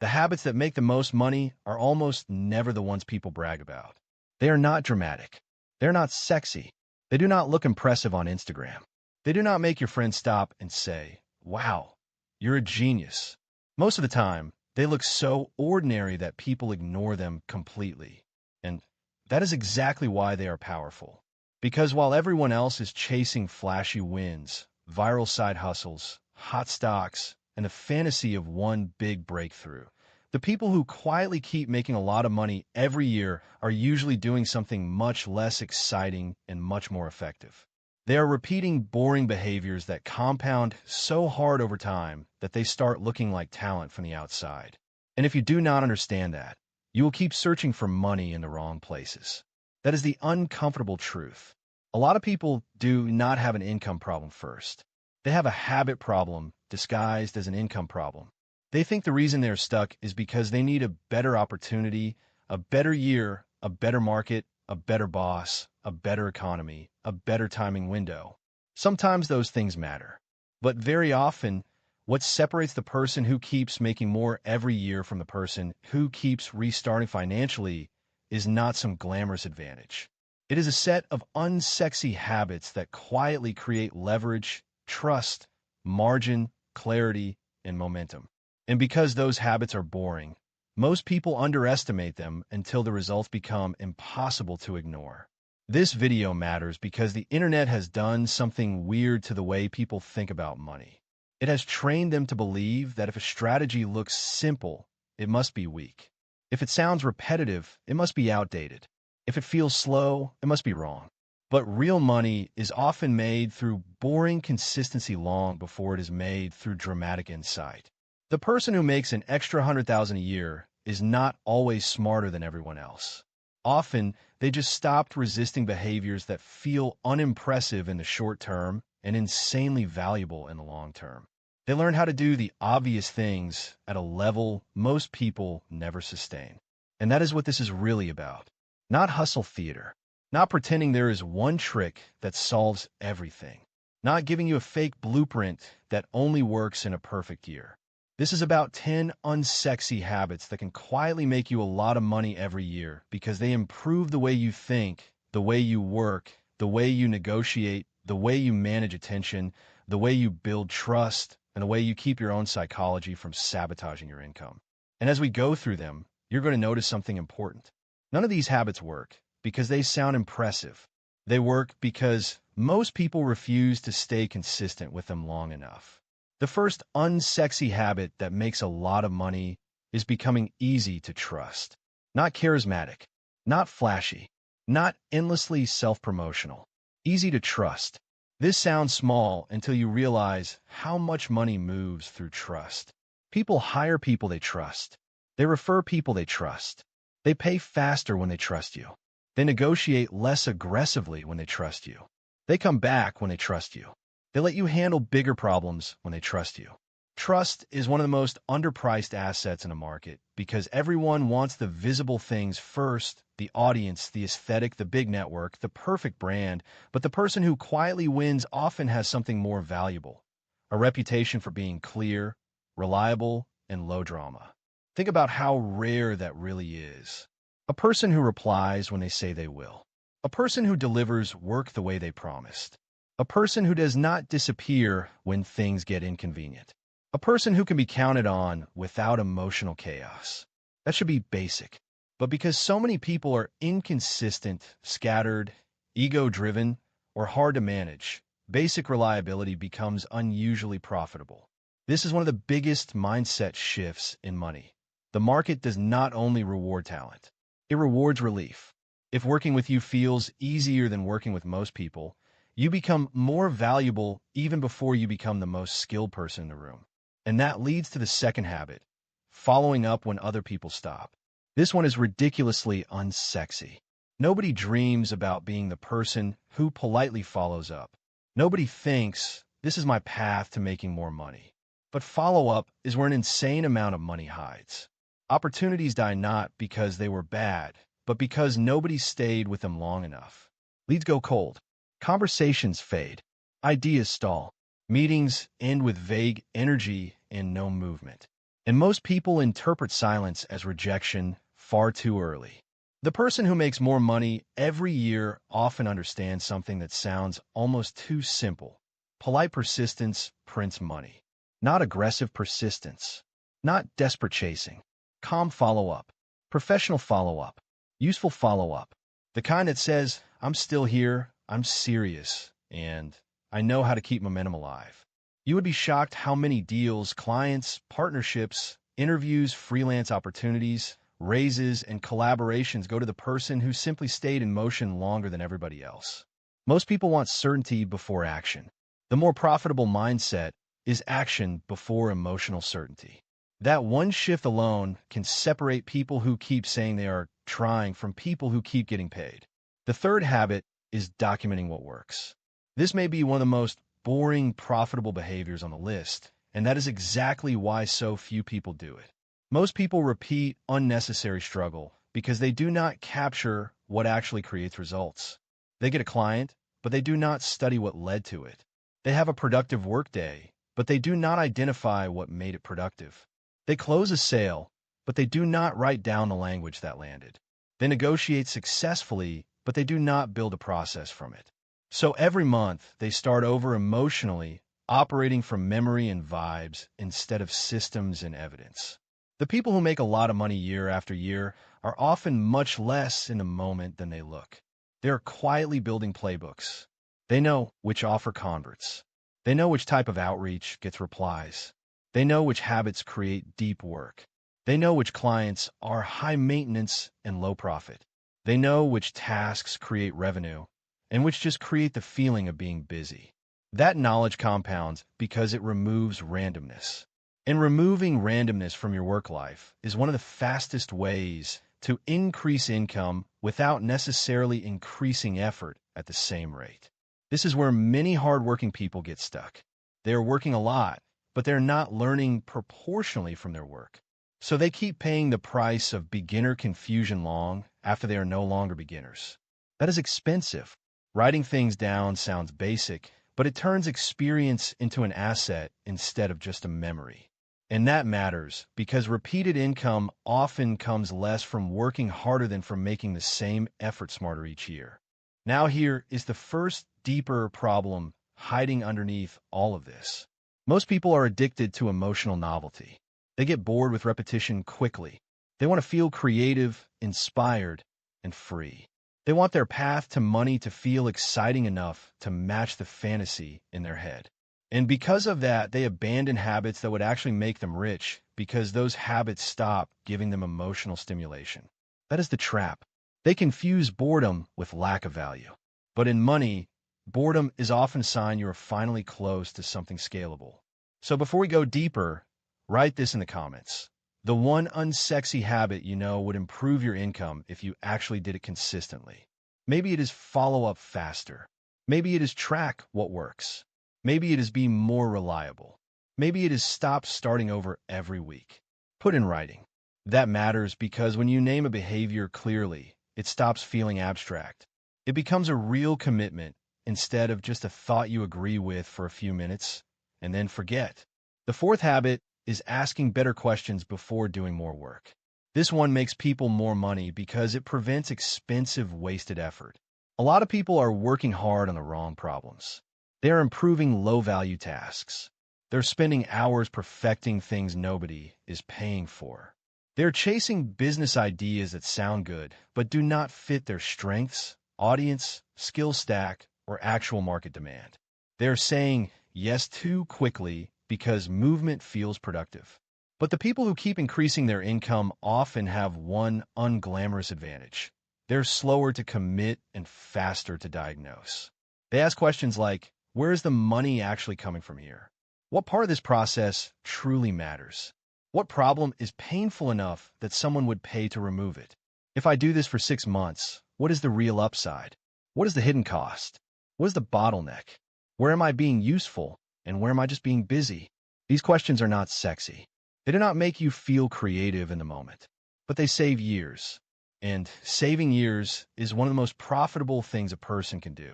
The habits that make the most money are almost never the ones people brag about. They are not dramatic. They're not sexy. They do not look impressive on Instagram. They do not make your friends stop and say, "Wow, you're a genius." Most of the time, they look so ordinary that people ignore them completely. And that is exactly why they are powerful. Because while everyone else is chasing flashy wins, viral side hustles, hot stocks, and the fantasy of one big breakthrough, the people who quietly keep making a lot of money every year are usually doing something much less exciting and much more effective. They are repeating boring behaviors that compound so hard over time that they start looking like talent from the outside. And if you do not understand that, you will keep searching for money in the wrong places. That is the uncomfortable truth. A lot of people do not have an income problem first. They have a habit problem disguised as an income problem. They think the reason they're stuck is because they need a better opportunity, a better year, a better market, a better boss, a better economy, a better timing window. Sometimes those things matter. But very often, what separates the person who keeps making more every year from the person who keeps restarting financially is not some glamorous advantage. It is a set of unsexy habits that quietly create leverage, trust, margin, clarity, and momentum. And because those habits are boring, most people underestimate them until the results become impossible to ignore. This video matters because the internet has done something weird to the way people think about money. It has trained them to believe that if a strategy looks simple, it must be weak. If it sounds repetitive, it must be outdated. If it feels slow, it must be wrong. But real money is often made through boring consistency long before it is made through dramatic insight. The person who makes an extra 100,000 a year is not always smarter than everyone else. Often, they just stopped resisting behaviors that feel unimpressive in the short term and insanely valuable in the long term. They learned how to do the obvious things at a level most people never sustain. And that is what this is really about. Not hustle theater. Not pretending there is one trick that solves everything. Not giving you a fake blueprint that only works in a perfect year. This is about 10 unsexy habits that can quietly make you a lot of money every year because they improve the way you think, the way you work, the way you negotiate, the way you manage attention, the way you build trust, and the way you keep your own psychology from sabotaging your income. And as we go through them, you're going to notice something important. None of these habits work because they sound impressive. They work because most people refuse to stay consistent with them long enough. The first unsexy habit that makes a lot of money is becoming easy to trust. Not charismatic, not flashy, not endlessly self-promotional. Easy to trust. This sounds small until you realize how much money moves through trust. People hire people they trust. They refer people they trust. They pay faster when they trust you. They negotiate less aggressively when they trust you. They come back when they trust you. They let you handle bigger problems when they trust you. Trust is one of the most underpriced assets in a market because everyone wants the visible things first: the audience, the aesthetic, the big network, the perfect brand. But the person who quietly wins often has something more valuable: a reputation for being clear, reliable, and low drama. Think about how rare that really is. A person who replies when they say they will. A person who delivers work the way they promised. A person who does not disappear when things get inconvenient. A person who can be counted on without emotional chaos. That should be basic. But because so many people are inconsistent, scattered, ego-driven, or hard to manage, basic reliability becomes unusually profitable. This is one of the biggest mindset shifts in money. The market does not only reward talent, it rewards relief. If working with you feels easier than working with most people, you become more valuable even before you become the most skilled person in the room. And that leads to the second habit: following up when other people stop. This one is ridiculously unsexy. Nobody dreams about being the person who politely follows up. Nobody thinks, "This is my path to making more money." But follow-up is where an insane amount of money hides. Opportunities die not because they were bad, but because nobody stayed with them long enough. Leads go cold. Conversations fade. Ideas stall. Meetings end with vague energy and no movement. And most people interpret silence as rejection far too early. The person who makes more money every year often understands something that sounds almost too simple. Polite persistence prints money. Not aggressive persistence. Not desperate chasing. Calm follow-up. Professional follow-up. Useful follow-up. The kind that says, I'm still here, I'm serious, and I know how to keep momentum alive. You would be shocked how many deals, clients, partnerships, interviews, freelance opportunities, raises, and collaborations go to the person who simply stayed in motion longer than everybody else. Most people want certainty before action. The more profitable mindset is action before emotional certainty. That one shift alone can separate people who keep saying they are trying from people who keep getting paid. The third habit is documenting what works. This may be one of the most boring, profitable behaviors on the list, and that is exactly why so few people do it. Most people repeat unnecessary struggle because they do not capture what actually creates results. They get a client, but they do not study what led to it. They have a productive workday, but they do not identify what made it productive. They close a sale, but they do not write down the language that landed. They negotiate successfully, but they do not build a process from it. So every month, they start over emotionally, operating from memory and vibes instead of systems and evidence. The people who make a lot of money year after year are often much less in the moment than they look. They are quietly building playbooks. They know which offer converts. They know which type of outreach gets replies. They know which habits create deep work. They know which clients are high maintenance and low profit. They know which tasks create revenue and which just create the feeling of being busy. That knowledge compounds because it removes randomness. And removing randomness from your work life is one of the fastest ways to increase income without necessarily increasing effort at the same rate. This is where many hardworking people get stuck. They are working a lot, but they're not learning proportionally from their work. So they keep paying the price of beginner confusion long after they are no longer beginners. That is expensive. Writing things down sounds basic, but it turns experience into an asset instead of just a memory. And that matters because repeated income often comes less from working harder than from making the same effort smarter each year. Now here is the first deeper problem hiding underneath all of this. Most people are addicted to emotional novelty. They get bored with repetition quickly. They want to feel creative, inspired, and free. They want their path to money to feel exciting enough to match the fantasy in their head. And because of that, they abandon habits that would actually make them rich because those habits stop giving them emotional stimulation. That is the trap. They confuse boredom with lack of value. But in money, boredom is often a sign you are finally close to something scalable. So before we go deeper, write this in the comments. The one unsexy habit you know would improve your income if you actually did it consistently. Maybe it is follow up faster. Maybe it is track what works. Maybe it is be more reliable. Maybe it is stop starting over every week. Put in writing. That matters because when you name a behavior clearly, it stops feeling abstract. It becomes a real commitment instead of just a thought you agree with for a few minutes and then forget. The fourth habit is asking better questions before doing more work. This one makes people more money because it prevents expensive wasted effort. A lot of people are working hard on the wrong problems. They are improving low-value tasks. They're spending hours perfecting things nobody is paying for. They're chasing business ideas that sound good, but do not fit their strengths, audience, skill stack, or actual market demand. They're saying yes too quickly because movement feels productive. But the people who keep increasing their income often have one unglamorous advantage. They're slower to commit and faster to diagnose. They ask questions like, where is the money actually coming from here? What part of this process truly matters? What problem is painful enough that someone would pay to remove it? If I do this for 6 months, what is the real upside? What is the hidden cost? What is the bottleneck? Where am I being useful? And where am I just being busy? These questions are not sexy. They do not make you feel creative in the moment, but they save years. And saving years is one of the most profitable things a person can do.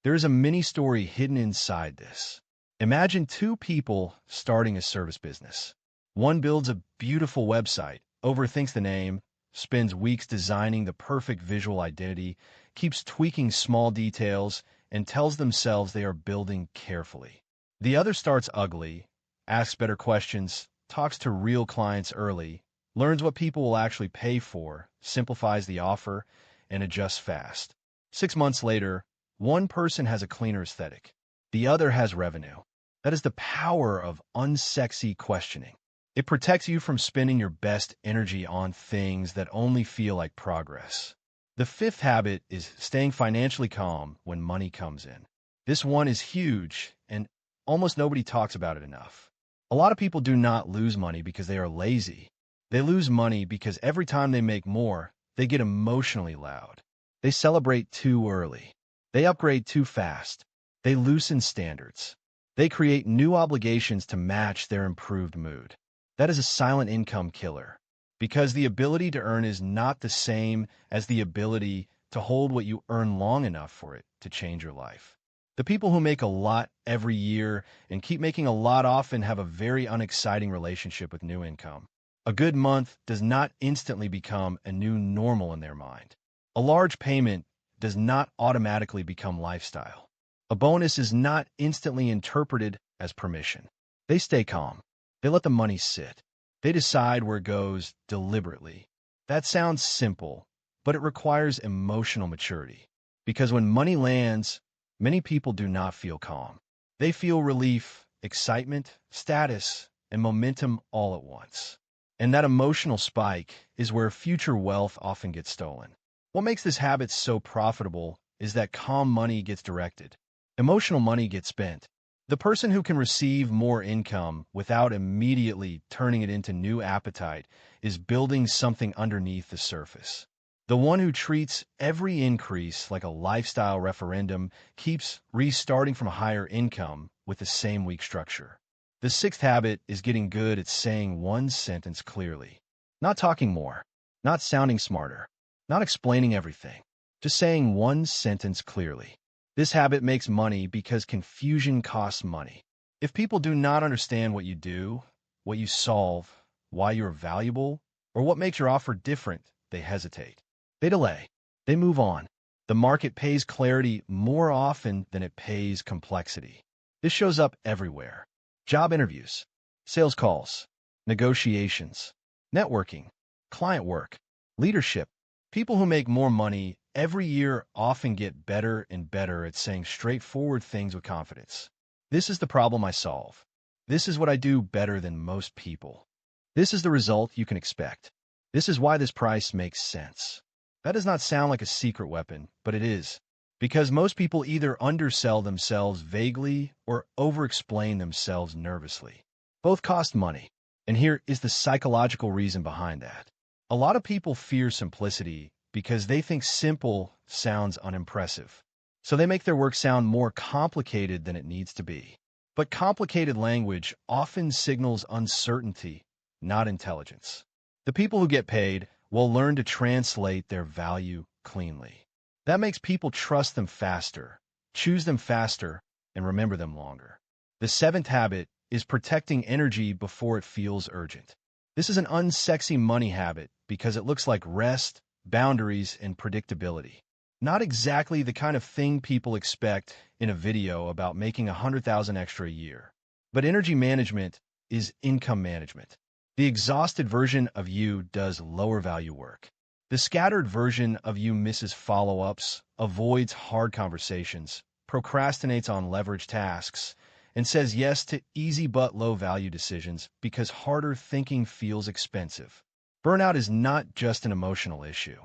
There is a mini story hidden inside this. Imagine two people starting a service business. One builds a beautiful website, overthinks the name, spends weeks designing the perfect visual identity, keeps tweaking small details, and tells themselves they are building carefully. The other starts ugly, asks better questions, talks to real clients early, learns what people will actually pay for, simplifies the offer, and adjusts fast. 6 months later, one person has a cleaner aesthetic. The other has revenue. That is the power of unsexy questioning. It protects you from spending your best energy on things that only feel like progress. The fifth habit is staying financially calm when money comes in. This one is huge, and almost nobody talks about it enough. A lot of people do not lose money because they are lazy. They lose money because every time they make more, they get emotionally loud. They celebrate too early. They upgrade too fast. They loosen standards. They create new obligations to match their improved mood. That is a silent income killer, because the ability to earn is not the same as the ability to hold what you earn long enough for it to change your life. The people who make a lot every year and keep making a lot often have a very unexciting relationship with new income. A good month does not instantly become a new normal in their mind. A large payment does not automatically become lifestyle. A bonus is not instantly interpreted as permission. They stay calm. They let the money sit. They decide where it goes deliberately. That sounds simple, but it requires emotional maturity. Because when money lands, many people do not feel calm. They feel relief, excitement, status, and momentum all at once. And that emotional spike is where future wealth often gets stolen. What makes this habit so profitable is that calm money gets directed. Emotional money gets spent. The person who can receive more income without immediately turning it into new appetite is building something underneath the surface. The one who treats every increase like a lifestyle referendum keeps restarting from a higher income with the same weak structure. The sixth habit is getting good at saying one sentence clearly. Not talking more, not sounding smarter, not explaining everything, just saying one sentence clearly. This habit makes money because confusion costs money. If people do not understand what you do, what you solve, why you're valuable, or what makes your offer different, they hesitate. They delay. They move on. The market pays clarity more often than it pays complexity. This shows up everywhere. Job interviews, sales calls, negotiations, networking, client work, leadership. People who make more money every year often get better and better at saying straightforward things with confidence. This is the problem I solve. This is what I do better than most people. This is the result you can expect. This is why this price makes sense. That does not sound like a secret weapon, but it is. Because most people either undersell themselves vaguely or over-explain themselves nervously. Both cost money, and here is the psychological reason behind that. A lot of people fear simplicity because they think simple sounds unimpressive. So they make their work sound more complicated than it needs to be. But complicated language often signals uncertainty, not intelligence. The people who get paid will learn to translate their value cleanly. That makes people trust them faster, choose them faster, and remember them longer. The seventh habit is protecting energy before it feels urgent. This is an unsexy money habit because it looks like rest, boundaries, and predictability. Not exactly the kind of thing people expect in a video about making 100,000 extra a year. But energy management is income management. The exhausted version of you does lower value work. The scattered version of you misses follow-ups, avoids hard conversations, procrastinates on leverage tasks, and says yes to easy but low-value decisions because harder thinking feels expensive. Burnout is not just an emotional issue.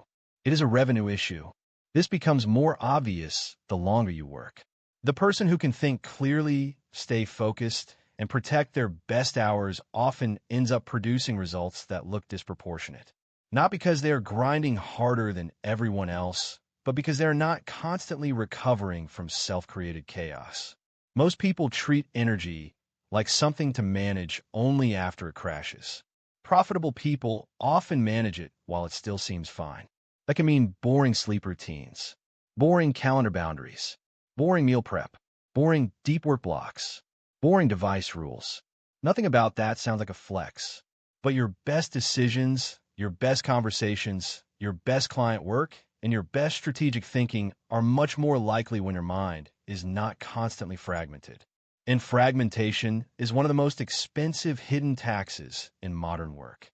It is a revenue issue. This becomes more obvious the longer you work. The person who can think clearly, stay focused, and protect their best hours often ends up producing results that look disproportionate. Not because they are grinding harder than everyone else, but because they are not constantly recovering from self-created chaos. Most people treat energy like something to manage only after it crashes. Profitable people often manage it while it still seems fine. That can mean boring sleep routines, boring calendar boundaries, boring meal prep, boring deep work blocks, boring device rules. Nothing about that sounds like a flex. But your best decisions, your best conversations, your best client work, and your best strategic thinking are much more likely when your mind is not constantly fragmented. And fragmentation is one of the most expensive hidden taxes in modern work.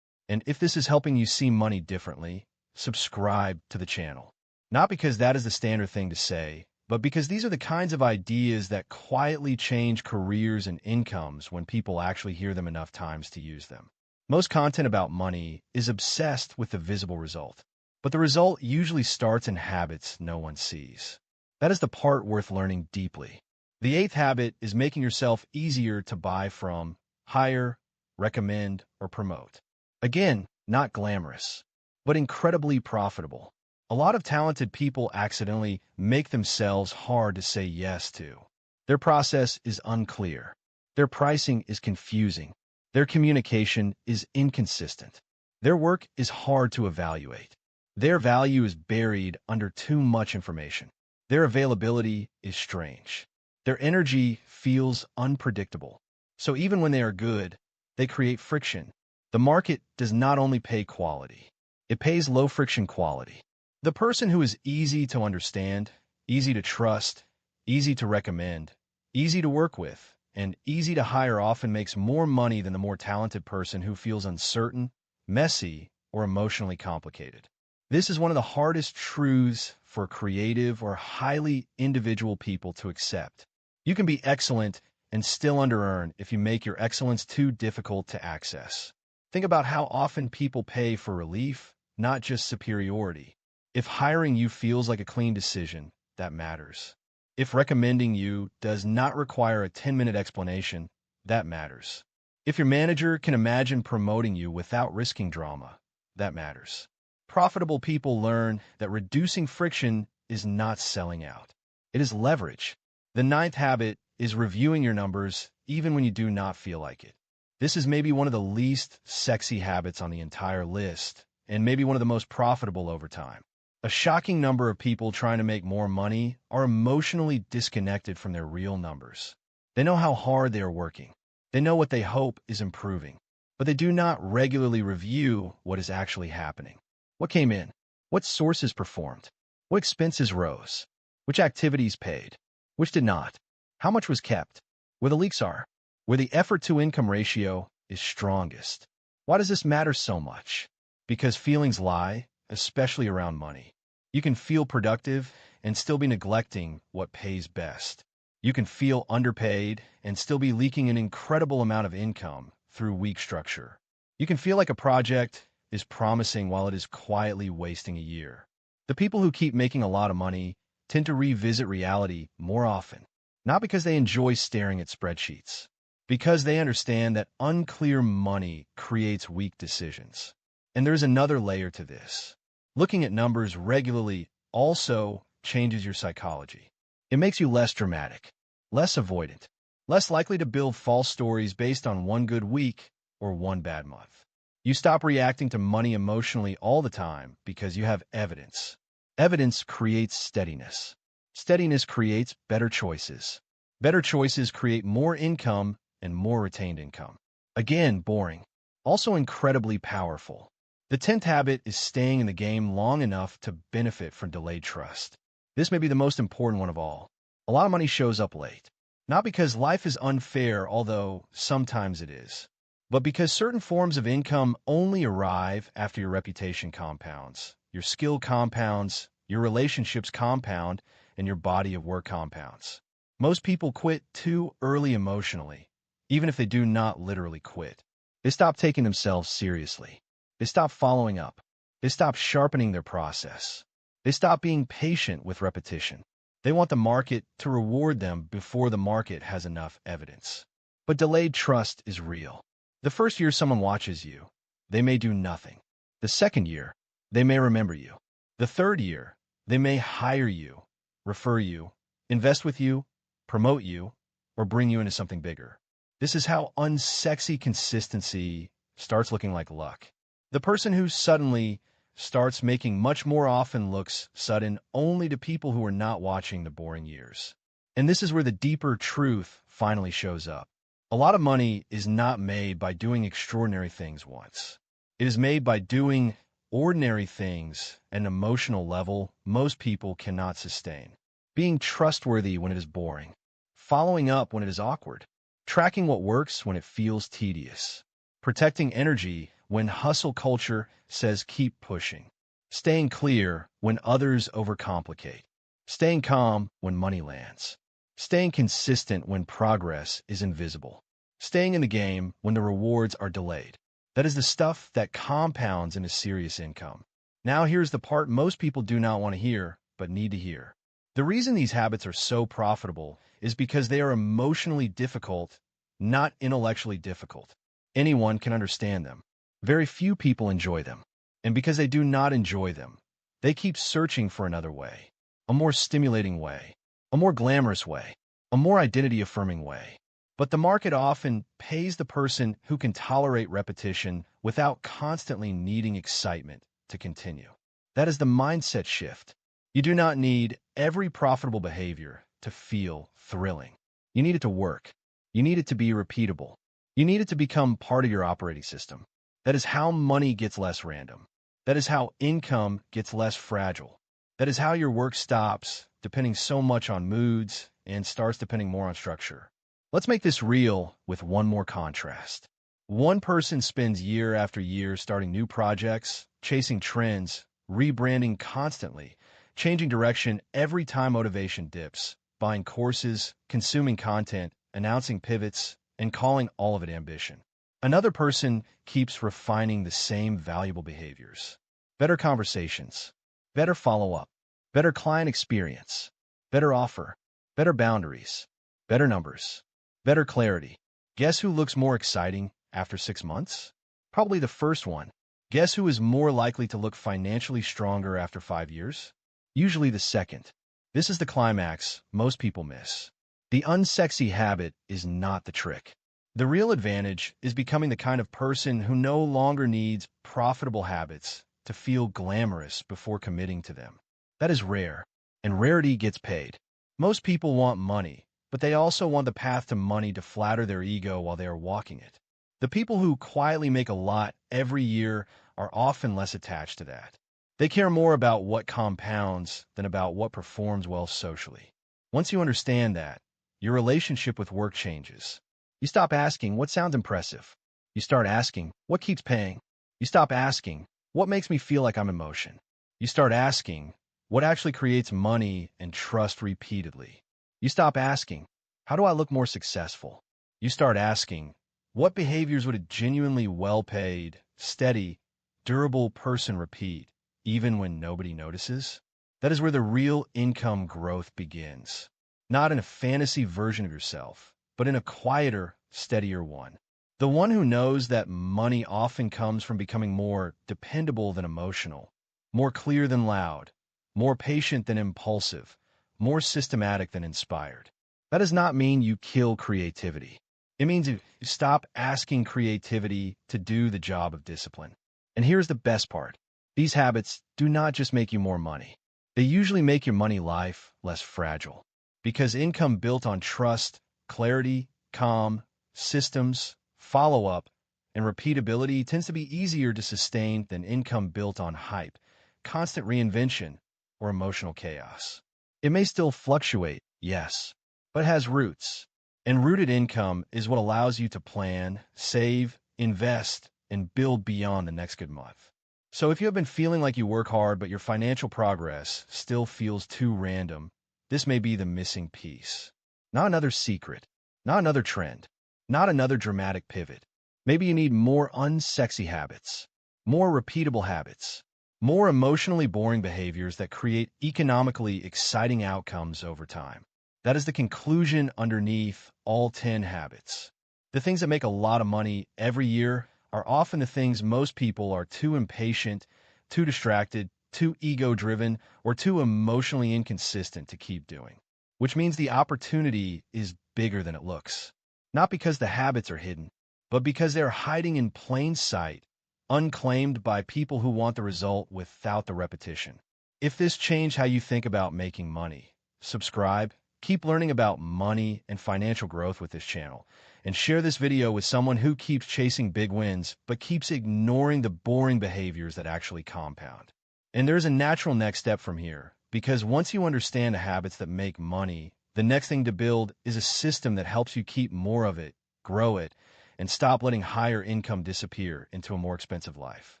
And if this is helping you see money differently, subscribe to the channel. Not because that is the standard thing to say, but because these are the kinds of ideas that quietly change careers and incomes when people actually hear them enough times to use them. Most content about money is obsessed with the visible result, but the result usually starts in habits no one sees. That is the part worth learning deeply. The eighth habit is making yourself easier to buy from, hire, recommend, or promote. Again, not glamorous, but incredibly profitable. A lot of talented people accidentally make themselves hard to say yes to. Their process is unclear. Their pricing is confusing. Their communication is inconsistent. Their work is hard to evaluate. Their value is buried under too much information. Their availability is strange. Their energy feels unpredictable. So even when they are good, they create friction. The market does not only pay quality, it pays low-friction quality. The person who is easy to understand, easy to trust, easy to recommend, easy to work with, and easy to hire often makes more money than the more talented person who feels uncertain, messy, or emotionally complicated. This is one of the hardest truths for creative or highly individual people to accept. You can be excellent and still under-earn if you make your excellence too difficult to access. Think about how often people pay for relief, not just superiority. If hiring you feels like a clean decision, that matters. If recommending you does not require a 10-minute explanation, that matters. If your manager can imagine promoting you without risking drama, that matters. Profitable people learn that reducing friction is not selling out. It is leverage. The ninth habit is reviewing your numbers even when you do not feel like it. This is maybe one of the least sexy habits on the entire list, and maybe one of the most profitable over time. A shocking number of people trying to make more money are emotionally disconnected from their real numbers. They know how hard they are working. They know what they hope is improving, but they do not regularly review what is actually happening. What came in? What sources performed? What expenses rose? Which activities paid? Which did not? How much was kept? Where the leaks are? Where the effort-to-income ratio is strongest? Why does this matter so much? Because feelings lie, especially around money. You can feel productive and still be neglecting what pays best. You can feel underpaid and still be leaking an incredible amount of income through weak structure. You can feel like a project is promising while it is quietly wasting a year. The people who keep making a lot of money tend to revisit reality more often, not because they enjoy staring at spreadsheets, because they understand that unclear money creates weak decisions. And there's another layer to this. Looking at numbers regularly also changes your psychology. It makes you less dramatic, less avoidant, less likely to build false stories based on one good week or one bad month. You stop reacting to money emotionally all the time because you have evidence. Evidence creates steadiness. Steadiness creates better choices. Better choices create more income and more retained income. Again, boring. Also incredibly powerful. The 10th habit is staying in the game long enough to benefit from delayed trust. This may be the most important one of all. A lot of money shows up late. Not because life is unfair, although sometimes it is, but because certain forms of income only arrive after your reputation compounds, your skill compounds, your relationships compound, and your body of work compounds. Most people quit too early emotionally, even if they do not literally quit. They stop taking themselves seriously. They stop following up. They stop sharpening their process. They stop being patient with repetition. They want the market to reward them before the market has enough evidence. But delayed trust is real. The first year someone watches you, they may do nothing. The second year, they may remember you. The third year, they may hire you, refer you, invest with you, promote you, or bring you into something bigger. This is how unsexy consistency starts looking like luck. The person who suddenly starts making much more often looks sudden only to people who are not watching the boring years. And this is where the deeper truth finally shows up. A lot of money is not made by doing extraordinary things once. It is made by doing ordinary things at an emotional level most people cannot sustain. Being trustworthy when it is boring. Following up when it is awkward. Tracking what works when it feels tedious. Protecting energy when hustle culture says keep pushing. Staying clear when others overcomplicate. Staying calm when money lands. Staying consistent when progress is invisible. Staying in the game when the rewards are delayed. That is the stuff that compounds into serious income. Now here's the part most people do not want to hear, but need to hear. The reason these habits are so profitable is because they are emotionally difficult, not intellectually difficult. Anyone can understand them. Very few people enjoy them. And because they do not enjoy them, they keep searching for another way, a more stimulating way, a more glamorous way, a more identity-affirming way. But the market often pays the person who can tolerate repetition without constantly needing excitement to continue. That is the mindset shift. You do not need every profitable behavior to feel thrilling. You need it to work. You need it to be repeatable. You need it to become part of your operating system. That is how money gets less random. That is how income gets less fragile. That is how your work stops depending so much on moods and starts depending more on structure. Let's make this real with one more contrast. One person spends year after year starting new projects, chasing trends, rebranding constantly, changing direction every time motivation dips, buying courses, consuming content, announcing pivots, and calling all of it ambition. Another person keeps refining the same valuable behaviors. Better conversations, better follow-up, better client experience, better offer, better boundaries, better numbers, better clarity. Guess who looks more exciting after 6 months? Probably the first one. Guess who is more likely to look financially stronger after 5 years? Usually the second. This is the climax most people miss. The unsexy habit is not the trick. The real advantage is becoming the kind of person who no longer needs profitable habits to feel glamorous before committing to them. That is rare, and rarity gets paid. Most people want money, but they also want the path to money to flatter their ego while they are walking it. The people who quietly make a lot every year are often less attached to that. They care more about what compounds than about what performs well socially. Once you understand that, your relationship with work changes. You stop asking, what sounds impressive? You start asking, what keeps paying? You stop asking, what makes me feel like I'm in motion? You start asking, what actually creates money and trust repeatedly? You stop asking, how do I look more successful? You start asking, what behaviors would a genuinely well-paid, steady, durable person repeat, even when nobody notices? That is where the real income growth begins. Not in a fantasy version of yourself, but in a quieter, steadier one. The one who knows that money often comes from becoming more dependable than emotional, more clear than loud, more patient than impulsive, more systematic than inspired. That does not mean you kill creativity. It means you stop asking creativity to do the job of discipline. And here's the best part. These habits do not just make you more money. They usually make your money life less fragile. Because income built on trust, clarity, calm, systems, follow-up, and repeatability tends to be easier to sustain than income built on hype, constant reinvention, or emotional chaos. It may still fluctuate, yes, but has roots. And rooted income is what allows you to plan, save, invest, and build beyond the next good month. So if you have been feeling like you work hard but your financial progress still feels too random, this may be the missing piece. Not another secret, not another trend, not another dramatic pivot. Maybe you need more unsexy habits, more repeatable habits, more emotionally boring behaviors that create economically exciting outcomes over time. That is the conclusion underneath all 10 habits. The things that make a lot of money every year are often the things most people are too impatient, too distracted, too ego-driven, or too emotionally inconsistent to keep doing. Which means the opportunity is bigger than it looks. Not because the habits are hidden, but because they're hiding in plain sight, unclaimed by people who want the result without the repetition. If this changed how you think about making money, subscribe. Keep learning about money and financial growth with this channel. And share this video with someone who keeps chasing big wins, but keeps ignoring the boring behaviors that actually compound. And there's a natural next step from here, because once you understand the habits that make money, the next thing to build is a system that helps you keep more of it, grow it, and stop letting higher income disappear into a more expensive life.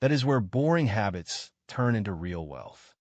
That is where boring habits turn into real wealth.